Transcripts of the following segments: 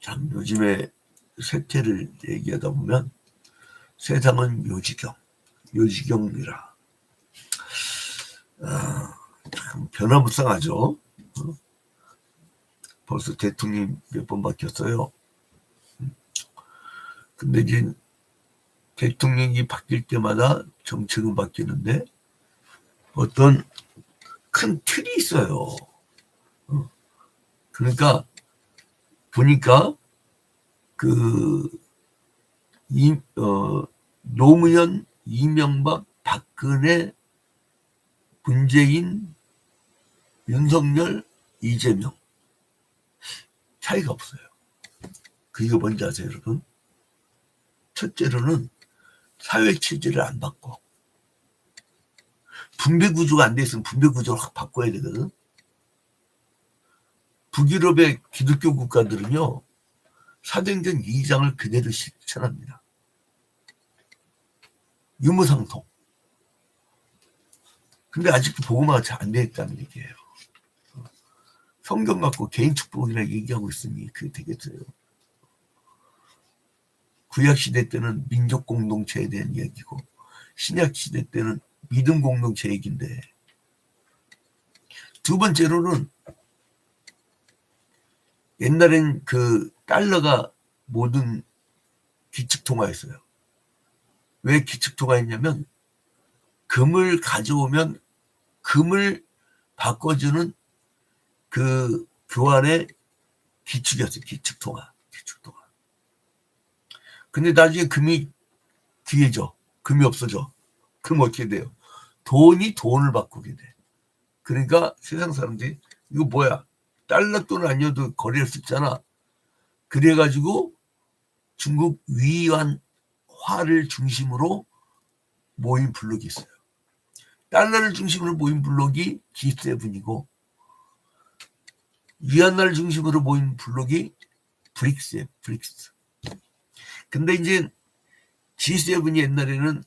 참 요즘에 쇠퇴를 얘기하다 보면 세상은 요지경이라 참 변화무쌍하죠. 벌써 대통령이 몇 번 바뀌었어요. 근데 이제 대통령이 바뀔 때마다 정책은 바뀌는데 어떤 큰 틀이 있어요. 그러니까 보니까 그 노무현, 이명박, 박근혜, 문재인, 윤석열, 이재명 차이가 없어요. 그게 뭔지 아세요, 여러분? 첫째로는 사회체제를 안 바꿔. 분배구조가 안 돼 있으면 분배구조를 확 바꿔야 되거든. 북유럽의 기독교 국가들은요, 사도행전 2장을 그대로 실천합니다. 유무상통. 근데 아직도 복음화가 잘 안 돼 있다는 얘기예요. 성경 갖고 개인 축복이라 얘기하고 있으니 그게 되겠어요. 구약 시대 때는 민족 공동체에 대한 이야기고 신약 시대 때는 믿음 공동체 얘기인데, 두 번째로는 옛날엔 그 달러가 모든 기축통화였어요. 왜 기축통화였냐면 금을 가져오면 금을 바꿔주는 그 교환의 기축이었어요. 기축통화. 근데 나중에 금이 귀해져. 금이 없어져. 그럼 어떻게 돼요? 돈이 돈을 바꾸게 돼. 그러니까 세상 사람들이 이거 뭐야? 달러 돈 아니어도 거래할 수 있잖아. 그래가지고 중국 위안화를 중심으로 모인 블록이 있어요. 달러를 중심으로 모인 블록이 G7이고 위안화를 중심으로 모인 블록이 브릭스예요. 브릭스. 근데 이제 G7이 옛날에는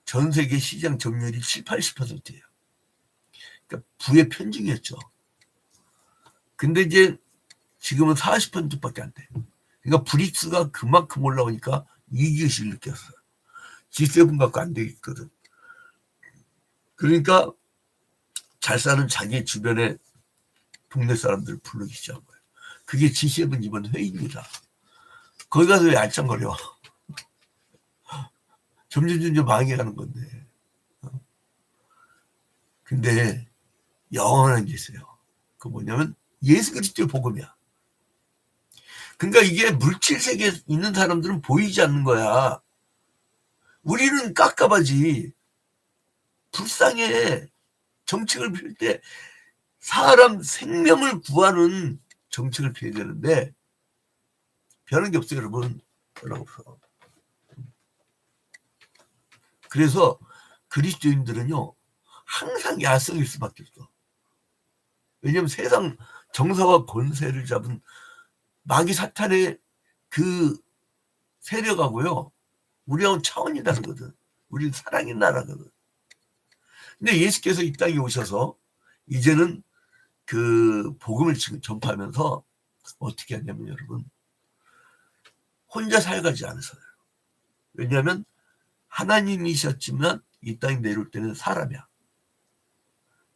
전 세계 시장 점유율이 7, 80%예요. 그러니까 부의 편중이었죠. 근데 이제 지금은 40%밖에 안 돼. 그러니까 브릭스가 그만큼 올라오니까 위기의식을 느꼈어요. G7 갖고 안 되겠거든. 그러니까 잘 사는 자기 주변에 동네 사람들을 부르기 시작한 거예요. 그게 G7 이번 회의입니다. 거기 가서 왜 알짱거려? 점점 망해가는 건데. 근데 영원한 게 있어요. 그 뭐냐면 예수 그리스도의 복음이야. 그러니까 이게 물질 세계에 있는 사람들은 보이지 않는 거야. 우리는 깝깝하지. 불쌍해. 정책을 펼 때 사람 생명을 구하는 정책을 펴야 되는데 변한 게 없어요, 여러분. 변한 게 없어. 그래서 그리스도인들은요 항상 야성일 수밖에 없어. 왜냐하면 세상 정사와 권세를 잡은 마귀 사탄의 그 세력하고요 우리하고는 차원이 다르거든. 우리는 사랑의 나라거든. 근데 예수께서 이 땅에 오셔서 이제는 그 복음을 지금 전파하면서 어떻게 하냐면 여러분 혼자 살가지 않으세요. 왜냐하면 하나님이셨지만 이 땅에 내려올 때는 사람이야.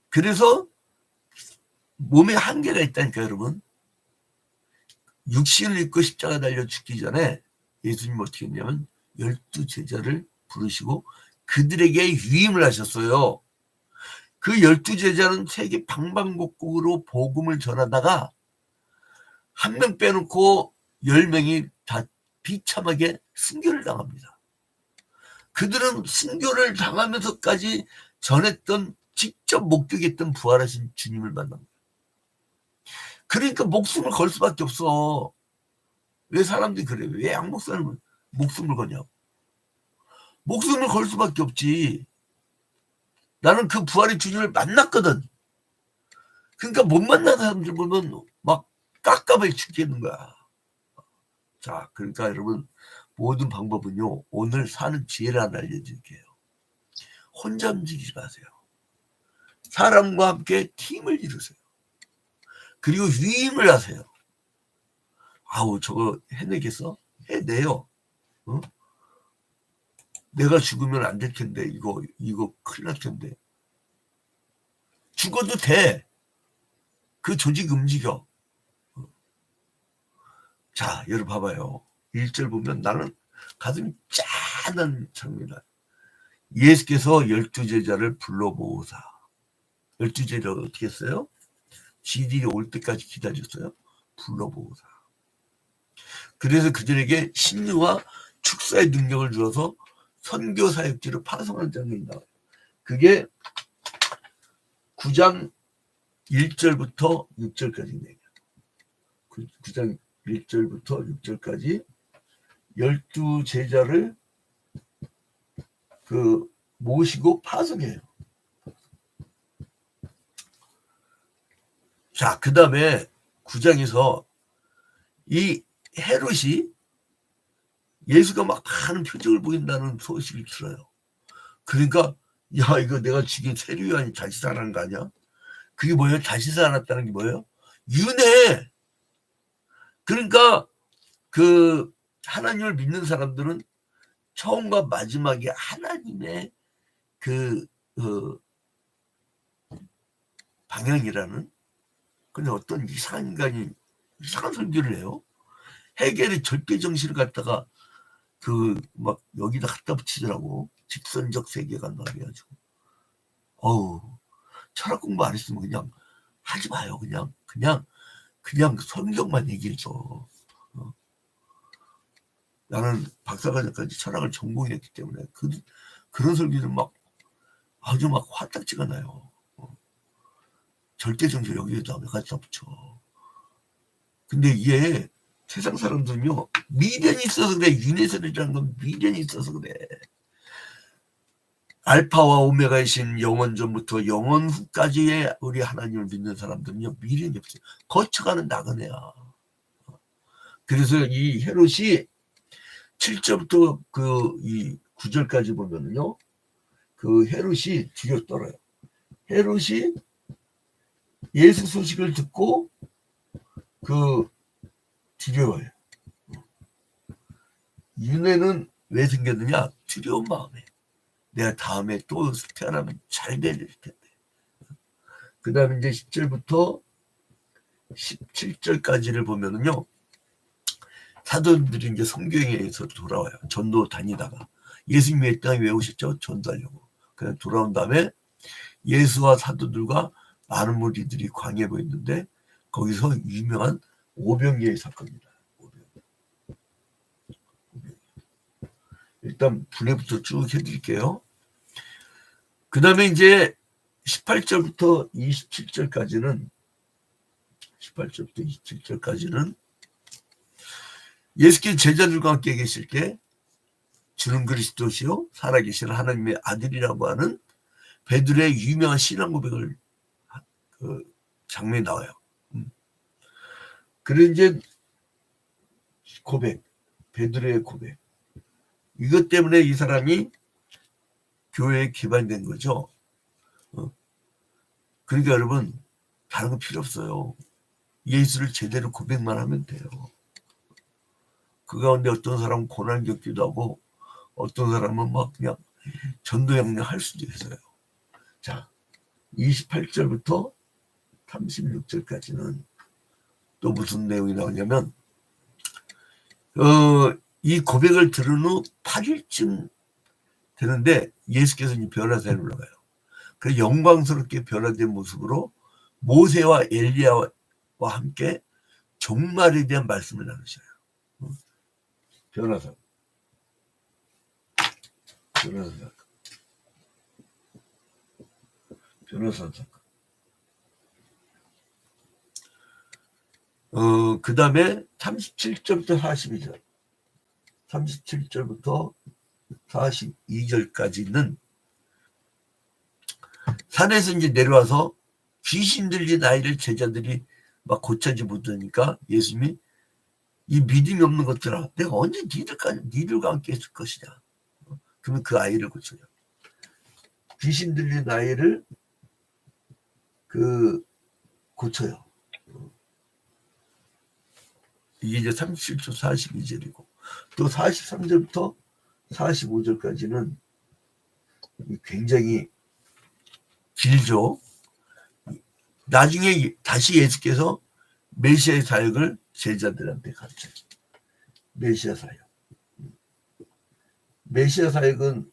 그래서 몸에 한계가 있다니까 여러분. 육신을 입고 십자가 달려 죽기 전에 예수님 어떻게 했냐면 12제자를 부르시고 그들에게 위임을 하셨어요. 그 12제자는 세계 방방곡곡으로 복음을 전하다가 한 명 빼놓고 10명이 다 비참하게 순교를 당합니다. 그들은 순교를 당하면서까지 전했던 직접 목격했던 부활하신 주님을 만납니다. 그러니까 목숨을 걸 수밖에 없어. 왜 사람들이 그래? 왜 양목사님은 목숨을 거냐고. 목숨을 걸 수밖에 없지. 나는 그 부활의 주님을 만났거든. 그러니까 못 만난 사람들 보면 막 깝깝하게 죽겠는 거야. 자, 그러니까 여러분 모든 방법은요 오늘 사는 지혜를 하나 알려드릴게요. 혼자 움직이지 마세요. 사람과 함께 팀을 이루세요. 그리고 위임을 하세요. 아우 저거 해내겠어? 해내요. 어? 내가 죽으면 안 될 텐데 이거 큰일 날 텐데. 죽어도 돼. 그 조직 움직여. 자, 여러분 봐봐요. 1절 보면 나는 가슴이 짠한 장면이다. 예수께서 12제자를 불러 모으사. 12제자를 어떻게 했어요? 지들이 올 때까지 기다렸어요. 불러 모으사. 그래서 그들에게 신유와 축사의 능력을 주어서 선교 사역지를 파송하는 장면이 나와요. 그게 9장 1절부터 6절까지네요. 9장 1절부터 6절까지 12제자를 모시고 파송해요. 자, 그 다음에 9장에서 이 헤롯이 예수가 막 많은 표적을 보인다는 소식을 들어요. 그러니까 야 이거 내가 죽인 세례요한이 다시 살아난 거 아니야? 그게 뭐예요? 다시 살아났다는 게 뭐예요? 윤회. 그러니까 그 하나님을 믿는 사람들은 처음과 마지막에 하나님의 그 방향이라는 근데 어떤 이상한 인간이 이상한 설교를 해요. 해겔의 절대 정신을 갖다가 막 여기다 갖다 붙이더라고. 직선적 세계관 말이야죠. 어우 철학 공부 안 했으면 그냥 하지 마요. 그냥 성경만 얘기해줘. 나는 박사과정까지 철학을 전공했기 때문에 그런 설교는 막 아주 막 화딱지가 나요. 절대 정신 여기에다 갖다 붙여. 근데 이게 세상 사람들은요 미련이 있어서 그래. 윤회설이라는 건 미련이 있어서 그래. 알파와 오메가이신 영원 전부터 영원 후까지의 우리 하나님을 믿는 사람들은요 미련이 없어요. 거쳐가는 나그네야. 그래서 이 헤롯이 7절부터 이 9절까지 보면은요 그 헤롯이 뒤로 떨어요. 헤롯이 예수 소식을 듣고 두려워요. 윤회는 왜 생겼느냐? 두려운 마음에. 내가 다음에 또 태어나면 잘 될 텐데. 그 다음에 이제 10절부터 17절까지를 보면은요, 사도들이 이제 성경에서 돌아와요. 전도 다니다가. 예수님이 이 땅에 왜 오셨죠? 전도하려고. 그냥 돌아온 다음에 예수와 사도들과 많은 무리들이 광야에 있는데 거기서 유명한 오병이의 사건입니다. 일단 분해부터 쭉 해드릴게요. 그 다음에 이제 18절부터 27절까지는 예수께서 제자들과 함께 계실 때 주는 그리스도시요 살아계신 하나님의 아들이라고 하는 베드로의 유명한 신앙 고백을 장면이 나와요. 그리고 이제 베드로의 고백. 이것 때문에 이 사람이 교회에 기반된 거죠. 그러니까 여러분 다른 거 필요 없어요. 예수를 제대로 고백만 하면 돼요. 그 가운데 어떤 사람은 고난 겪기도 하고 어떤 사람은 막 그냥 전도양령 할 수도 있어요. 자, 28절부터 36절까지는 또 무슨 내용이 나오냐면 이 고백을 들은 후 8일쯤 되는데 예수께서 변화사에 올라가요. 그 영광스럽게 변화된 모습으로 모세와 엘리야와 함께 종말에 대한 말씀을 나누셔요. 변화사 사건. 그 다음에 37절부터 42절. 37절부터 42절까지는 산에서 이제 내려와서 귀신 들린 아이를 제자들이 막 고쳐지 못하니까 예수님이 이 믿음이 없는 것들아 내가 언제 니들과 함께 있을 것이냐. 그러면 그 아이를 고쳐요. 귀신 들린 아이를 고쳐요. 이게 이제 37조 42절이고 또 43절부터 45절까지는 굉장히 길죠. 나중에 다시 예수께서 메시아의 사역을 제자들한테 가르쳐요. 메시아 사역. 메시아 사역은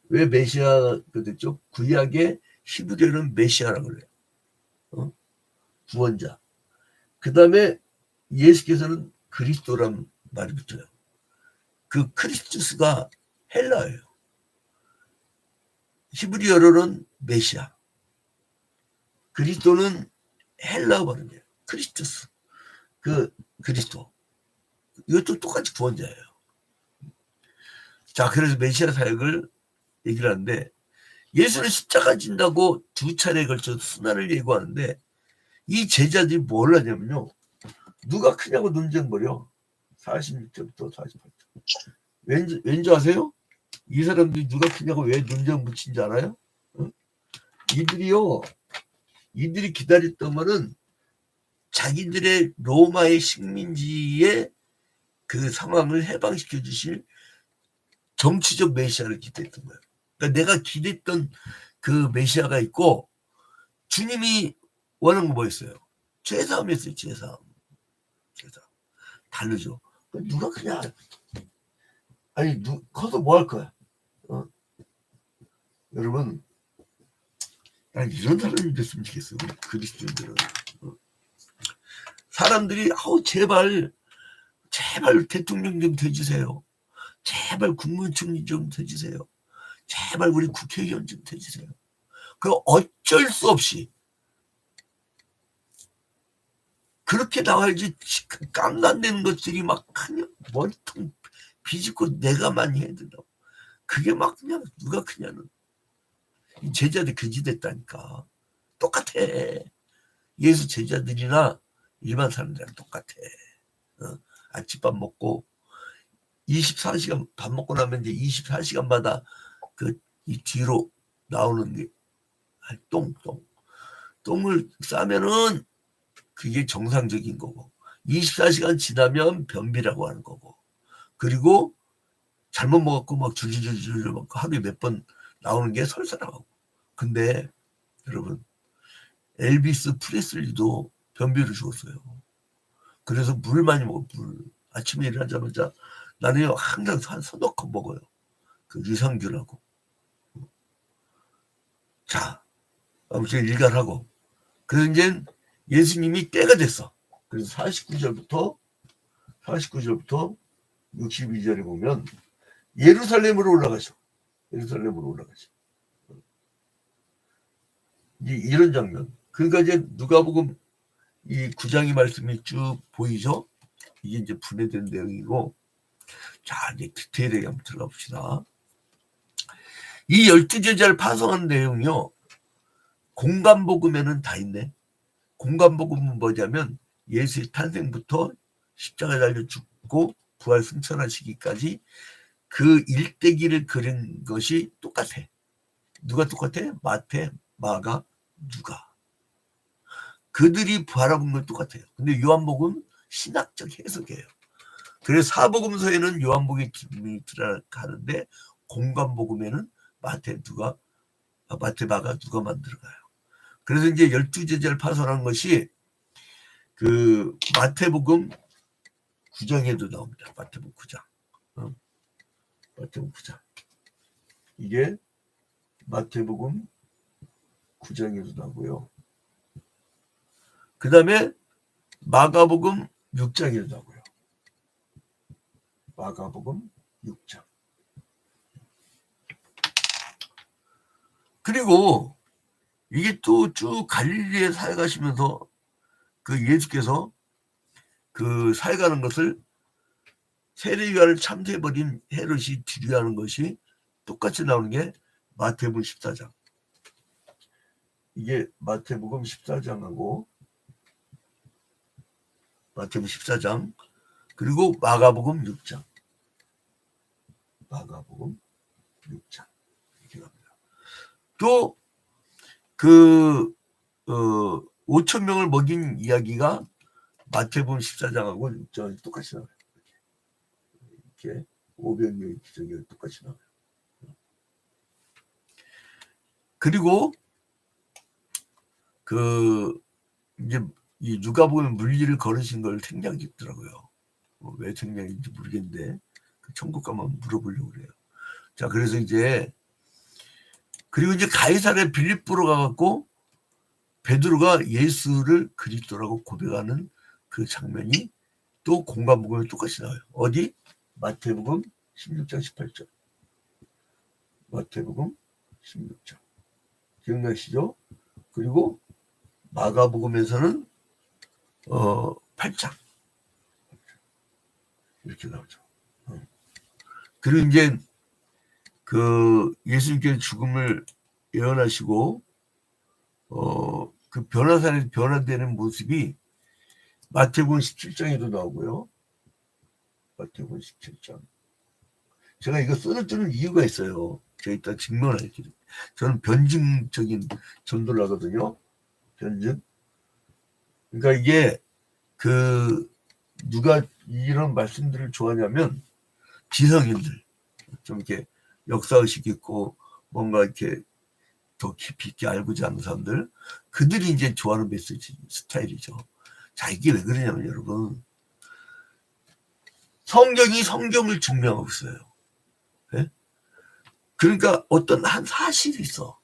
왜 메시아가 됐죠? 구약의 히브리어는 메시아라고 그래요. 구원자. 그 다음에 예수께서는 그리스도란 말이 붙어요. 그 크리스투스가 헬라예요. 히브리어로는 메시아. 그리스도는 헬라어 발음이에요. 크리스투스. 그 그리스도. 이것도 똑같이 구원자예요. 자, 그래서 메시아 사역을 얘기를 하는데 예수는 십자가 진다고 두 차례에 걸쳐 순환을 예고하는데 이 제자들이 뭘 하냐면요. 누가 크냐고 논쟁 벌여. 46절부터 48절. 왠지 아세요? 이 사람들이 누가 크냐고 왜 논쟁 붙인지 알아요? 응? 이들이 기다렸던 거는 자기들의 로마의 식민지의 그 상황을 해방시켜 주실 정치적 메시아를 기대했던 거예요. 그러니까 내가 기대했던 그 메시아가 있고 주님이 원하는 거 뭐였어요? 죄사함이었어요. 죄사함. 다르죠. 누가 그냥 아니 커서 뭐 할 거야? 여러분 난 이런 사람이 됐으면 좋겠어요. 그리스도인들은 사람들이 제발 대통령 좀 돼주세요. 제발 국무총리 좀 돼주세요. 제발 우리 국회의원 좀 돼주세요. 그 어쩔 수 없이 그렇게 나와야지. 깜난되는 것들이 막 그냥 머리통 비집고 내가 많이 해야 된다고. 그게 막 그냥 누가 그냐는 제자들 그지됐다니까. 똑같아. 예수 제자들이나 일반 사람들이랑 똑같아. 아침밥 먹고 24시간 밥 먹고 나면 이제 24시간마다 이 뒤로 나오는 게 똥을 싸면은 그게 정상적인 거고 24시간 지나면 변비라고 하는 거고 그리고 잘못 먹었고 막 줄줄줄줄 막 하루에 몇 번 나오는 게 설사라고. 근데 여러분 엘비스 프레슬리도 변비로 죽었어요. 그래서 물 많이 먹어. 물 아침에 일어나자마자 나는 항상 한 서너 컵 먹어요. 그 유산균하고. 자 아무튼 일갈하고 그래서 이제 예수님이 때가 됐어. 그래서 49절부터 62절에 보면 예루살렘으로 올라가죠. 이런 장면. 그러니까 이제 누가복음 이 9장의 말씀이 쭉 보이죠. 이게 이제 분해된 내용이고 자 이제 디테일하게 한번 들어가 봅시다. 이 12제자를 파송한 내용이요. 공간복음에는 다 있네. 공간복음은 뭐냐면 예수의 탄생부터 십자가에 달려 죽고 부활 승천하시기까지 그 일대기를 그린 것이 똑같아. 누가 똑같아? 마태, 마가, 누가. 그들이 바라본 건 똑같아요. 근데 요한복음 신학적 해석이에요. 그래서 사복음서에는 요한복음의 기쁨이 들어가는데 공간복음에는 마태, 마가, 누가만 들어가요. 그래서 이제 12제자를 파송한 것이 그 마태복음 9장에도 나옵니다. 마태복음 9장. 마태복음 9장. 이게 마태복음 9장에도 나오고요. 그 다음에 마가복음 6장에도 나오고요. 마가복음 6장. 그리고 이게 또 쭉 갈릴리에 사역하시면서 그 예수께서 그 사역하는 것을 세례요한을 참새버린 헤롯이 뒤리하는 것이 똑같이 나오는 게 마태복음 14장. 이게 마태복음 14장하고 마태복음 14장 그리고 마가복음 6장. 마가복음 6장. 이렇게 갑니다. 또 그 5,000명을 먹인 이야기가 마태복음 14장하고 저 똑같이 나와요. 이렇게 500명의 기적이 똑같이 나와요. 그리고 그 이제 이 누가복음 물리를 걸으신 걸 생략했더라고요. 왜 생략인지 모르겠는데 그 천국 가면 물어보려고 그래요. 자, 그래서 이제 그리고 이제 가이사랴 빌립보로 가갖고 베드로가 예수를 그리스도라고 고백하는 그 장면이 또 공간복음에 똑같이 나와요. 어디? 마태복음 16장 18절. 마태복음 16장. 기억나시죠? 그리고 마가복음에서는 8장. 이렇게 나오죠. 그리고 이제 그 예수님께서 죽음을 예언하시고 그 변화산에서 변화되는 모습이 마태복음 17장에도 나오고요. 마태복음 17장. 제가 이거 써주는 이유가 있어요. 제가 이따 증명할게요. 저는 변증적인 전도를 하거든요. 변증. 그러니까 이게 그 누가 이런 말씀들을 좋아하냐면 지성인들, 좀 이렇게 역사의식 있고 뭔가 이렇게 더 깊이 있게 알고자 하는 사람들, 그들이 이제 좋아하는 메시지 스타일이죠. 자, 이게 왜 그러냐면 여러분, 성경이 성경을 증명하고 있어요. 네? 그러니까 어떤 한 사실이 있어.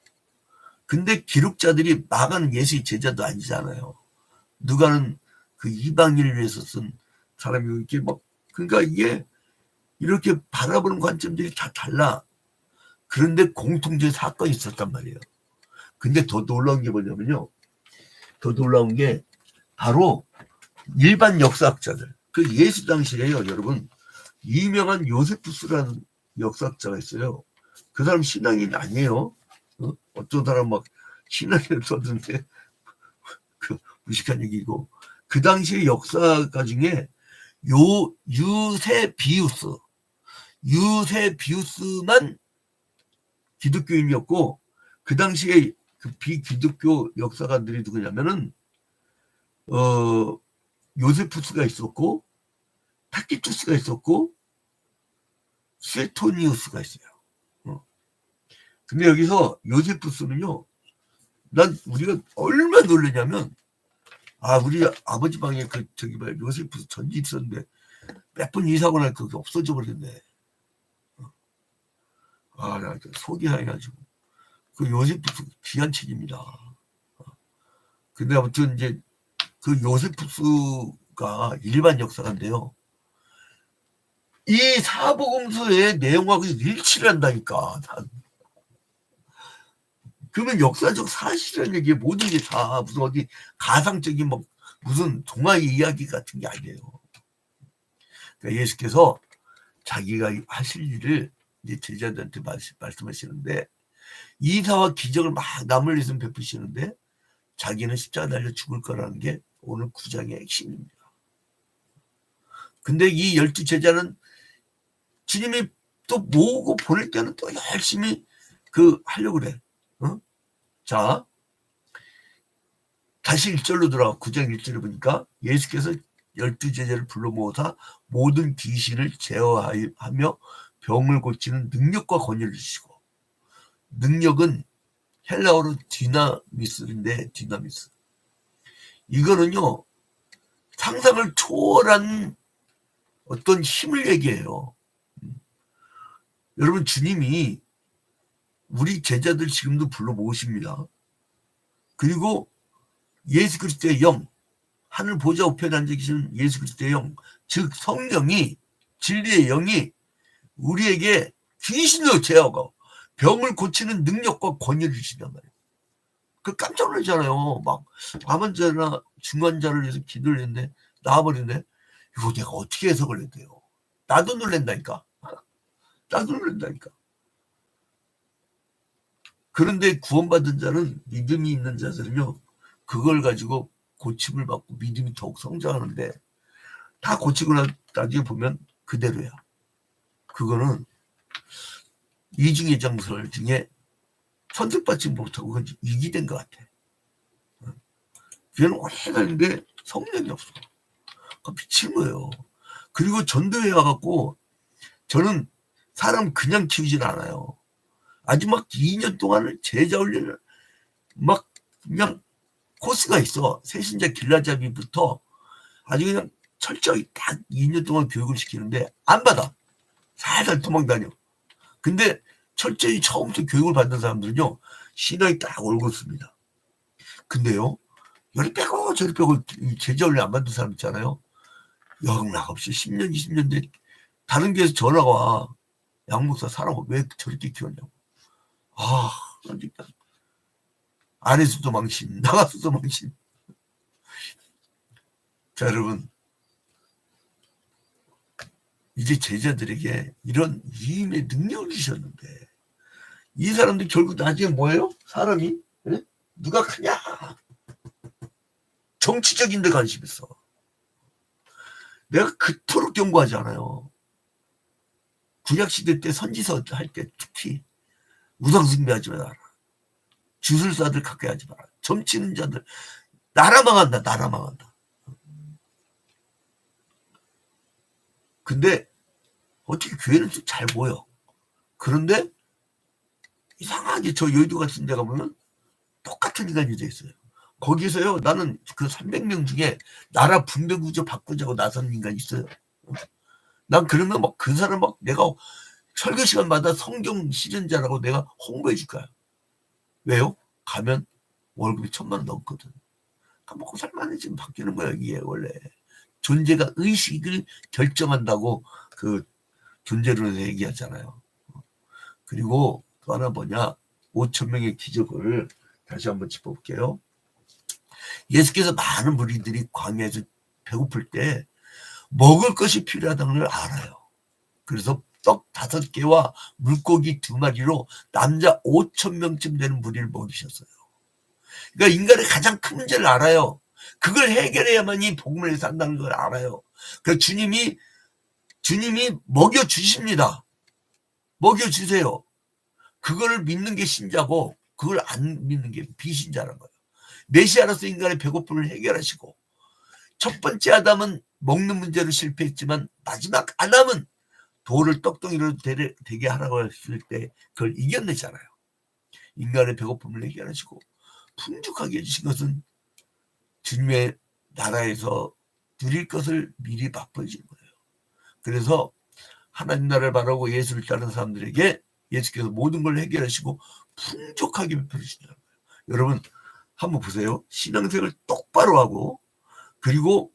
근데 기록자들이 막은 예수의 제자도 아니잖아요. 누가는 그 이방인을 위해서 쓴 사람이 이렇게 막, 그러니까 이게 이렇게 바라보는 관점들이 다 달라. 그런데 공통적인 사건이 있었단 말이에요. 근데 더 놀라운 게 뭐냐면요. 더 놀라운 게 바로 일반 역사학자들. 그 예수 당시에요, 여러분. 유명한 요세푸스라는 역사학자가 있어요. 그 사람 신앙인 아니에요. 어떤 사람 막 신앙을 썼는데 그 무식한 얘기고. 그 당시의 역사가 중에 유세비우스만 기독교인이었고, 그 당시에 그 비기독교 역사가들이 누구냐면은 요세푸스가 있었고, 타키투스가 있었고, 스웨토니우스가 있어요. 근데 여기서 요세푸스는요, 우리가 얼마나 놀라냐면, 우리 아버지 방에 그 저기 뭐야 요세푸스 전지 있었는데 몇 번 이사고 나니까 그게 없어져 버렸네. 나 속이 상해가지고. 그 요세푸스 귀한 책입니다. 근데 아무튼 이제 그 요세푸스가 일반 역사가인데요. 이 사복음서의 내용하고 일치를 한다니까. 그러면 역사적 사실이라는 얘기 모든 게 다 무슨 어디 가상적인 뭐 무슨 동화 이야기 같은 게 아니에요. 그러니까 예수께서 자기가 하실 일을 이제 제자들한테 말씀하시는데, 이사와 기적을 막 남을 위해서 베푸시는데 자기는 십자가 달려 죽을 거라는 게 오늘 9장의 핵심입니다. 근데 이 12 제자는 주님이 또 모으고 보낼 때는 또 열심히 하려고 그래. 자, 다시 1절로 돌아가 9장 1절을 보니까 예수께서 12 제자를 불러 모으사 모든 귀신을 제어하며 병을 고치는 능력과 권위를 주시고, 능력은 헬라어로 디나미스인데, 디나미스. 이거는요, 상상을 초월한 어떤 힘을 얘기해요. 여러분, 주님이 우리 제자들 지금도 불러 모으십니다. 그리고 예수 그리스도의 영, 하늘 보좌 우편에 앉아 계시는 예수 그리스도의 영, 즉 성령이, 진리의 영이 우리에게 귀신으로 제어하고 병을 고치는 능력과 권위를 주신단 말이에요. 그 깜짝 놀라잖아요. 막 암환자나 중환자를 위해서 기도를 했는데 나와버리네. 이거 내가 어떻게 해석을 해야 돼요? 나도 놀란다니까. 나도 놀란다니까. 그런데 구원받은 자는, 믿음이 있는 자들은요, 그걸 가지고 고침을 받고 믿음이 더욱 성장하는데, 다 고치고 나중에 보면 그대로야. 그거는 이중예정설 중에 선택받지 못하고 그건 위기된 것 같아. 그는 오래 가는데 성령이 없어. 미친 거예요. 그리고 전도회 와갖고 저는 사람 그냥 키우진 않아요. 아주 막 2년 동안을 제자 훈련을 막 그냥 코스가 있어. 새신자 길라잡이부터 아주 그냥 철저히 딱 2년 동안 교육을 시키는데 안 받아. 살살 도망다녀. 근데 철저히 처음부터 교육을 받는 사람들은요, 신앙이 딱 올곧습니다. 근데요, 이리 빼고 저리 빼고 제자 훈련 안 받는 사람 있잖아요. 영락 없이 10년, 20년 돼 다른 교회에서 전화가 와. 양 목사 사람 왜 저렇게 키웠냐고. 아, 그러니까 안에서도 망신, 나가서도 망신. 자, 여러분, 이제 제자들에게 이런 위임의 능력을 주셨는데 이 사람들 결국 나중에 뭐예요? 사람이 네? 누가 크냐? 정치적인 데 관심 있어. 내가 그토록 경고하지 않아요. 구약시대 때 선지서 할 때 특히 우상숭배하지 마라. 주술사들 가까이 하지 마라. 점치는 자들 나라 망한다. 나라 망한다. 근데 어떻게 교회는 좀 잘 보여. 그런데 이상하게 저 여의도 같은 데 가보면 똑같은 인간이 돼 있어요. 거기서요, 나는 그 300명 중에 나라 분배 구조 바꾸자고 나선 인간이 있어요. 난 그러면 막 그 사람 막 내가 설교 시간마다 성경 시전자라고 내가 홍보해 줄 거야. 왜요? 가면 월급이 1,000만 원 넘거든. 먹고 살만해 지금 바뀌는 거야, 이게 원래. 존재가 의식을 결정한다고 그 존재론에서 얘기하잖아요. 그리고 또 하나 뭐냐, 5,000명의 기적을 다시 한번 짚어볼게요. 예수께서 많은 무리들이 광야에서 배고플 때 먹을 것이 필요하다는 걸 알아요. 그래서 떡 5개와 물고기 2마리로 남자 5,000명쯤 되는 무리를 먹이셨어요. 그러니까 인간의 가장 큰 문제를 알아요. 그걸 해결해야만이 복음을 산다는 걸 알아요. 그러니까 주님이 먹여주십니다. 먹여주세요. 그걸 믿는 게 신자고 그걸 안 믿는 게 비신자라는 거예요. 메시아로서 인간의 배고픔을 해결하시고, 첫 번째 아담은 먹는 문제로 실패했지만 마지막 아담은 돌을 떡덩이로 되게 하라고 했을 때 그걸 이겨내잖아요. 인간의 배고픔을 해결하시고 풍족하게 해주신 것은 주님의 나라에서 누릴 것을 미리 맛보여 주는 거예요. 그래서 하나님 나라를 바라고 예수를 따르는 사람들에게 예수께서 모든 걸 해결하시고 풍족하게 베풀어 주신다는 거예요. 여러분 한번 보세요. 신앙생활을 똑바로 하고, 그리고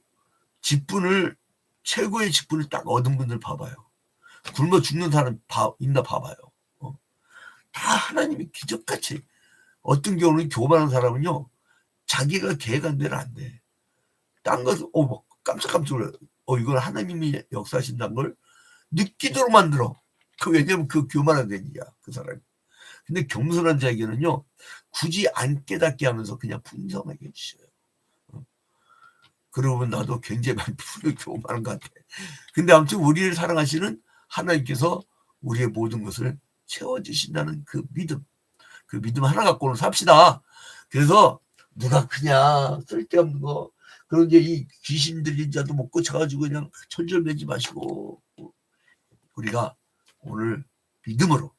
직분을, 최고의 직분을 딱 얻은 분들 봐봐요. 굶어 죽는 사람 있나 봐봐요. 다 하나님이 기적같이. 어떤 경우는 교만한 사람은요, 자기가 계획한 대로 안 돼. 딴 것을 막 깜짝깜짝 놀라요. 이걸 하나님이 역사하신다는 걸 느끼도록 만들어. 왜냐면 그 교만한 데니까 그 사람이. 근데 겸손한 자에게는요, 굳이 안 깨닫게 하면서 그냥 풍성하게 해주셔요. 그러고 보면 나도 굉장히 많이 교만한 것 같아. 근데 아무튼 우리를 사랑하시는 하나님께서 우리의 모든 것을 채워주신다는 그 믿음 하나 갖고는 삽시다. 그래서 누가 크냐, 쓸데없는 거, 그런 이제 이 귀신 들린 자도 못 고쳐가지고 그냥 철절매지 마시고, 우리가 오늘 믿음으로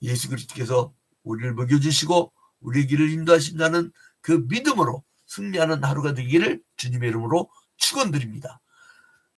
예수 그리스도께서 우리를 먹여주시고 우리의 길을 인도하신다는 그 믿음으로 승리하는 하루가 되기를 주님의 이름으로 축원드립니다.